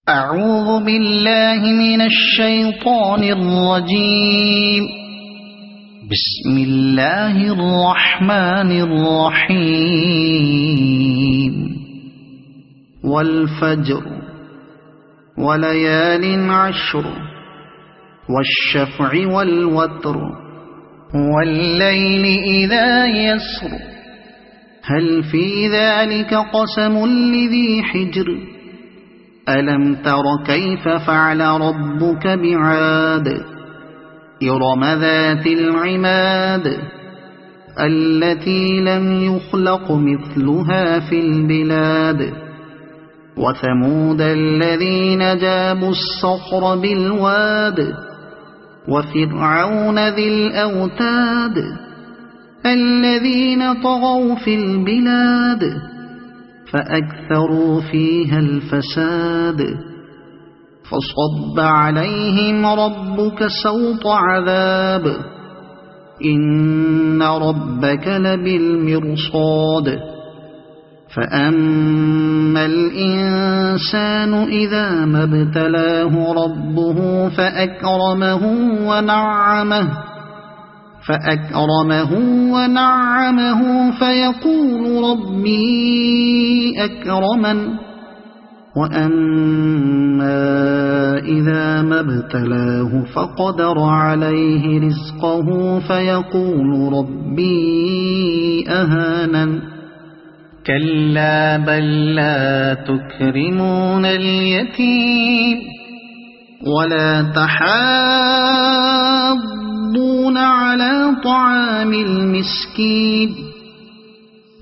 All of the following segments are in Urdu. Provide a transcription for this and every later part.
أعوذ بالله من الشيطان الرجيم. بسم الله الرحمن الرحيم. والفجر وليال عشر والشفع والوتر والليل إذا يسر هل في ذلك قسم لذي حجر ألم تر كيف فعل ربك بعاد إرم ذات العماد التي لم يخلق مثلها في البلاد وثمود الذين جابوا الصخر بالواد وفرعون ذي الأوتاد الذين طغوا في البلاد فأكثروا فيها الفساد فصب عليهم ربك سوط عذاب إن ربك لبالمرصاد فأما الإنسان إذا ما ابتلاه ربه فأكرمه ونعمه فيقول ربي أكرمن وأما إذا ما ابتلاه فقدر عليه رزقه فيقول ربي أهانن كلا بل لا تكرمون اليتيم ولا تحاضون على طعام المسكين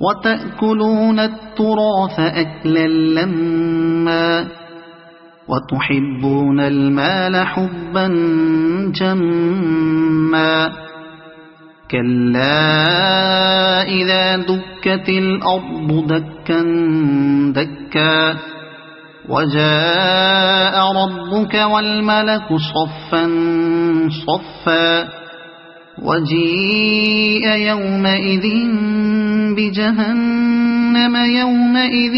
وتأكلون التراث أكلا لما وتحبون المال حبا جما كلا إذا دكت الأرض دكا دكا وجاء ربك والملك صفا صفا وجيء يومئذ بجهنم يومئذ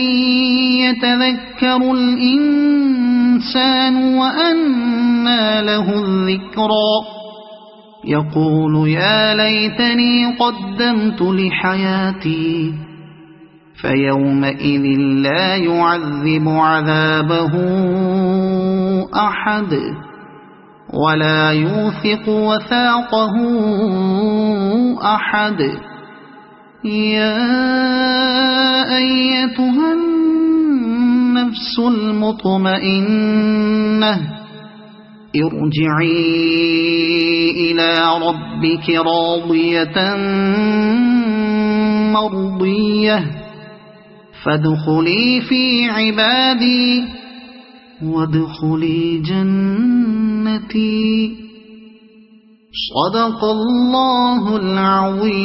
يتذكر الإنسان وأنى له الذكرى يقول يا ليتني قدمت لحياتي فيومئذ لا يعذب عذابه أحد ولا يوثق وثاقه أحد يا أيتها النفس المطمئنة ارجعي إلى ربك راضية مرضية فادخلي في عبادي وادخلي جنتي صدق الله العظيم.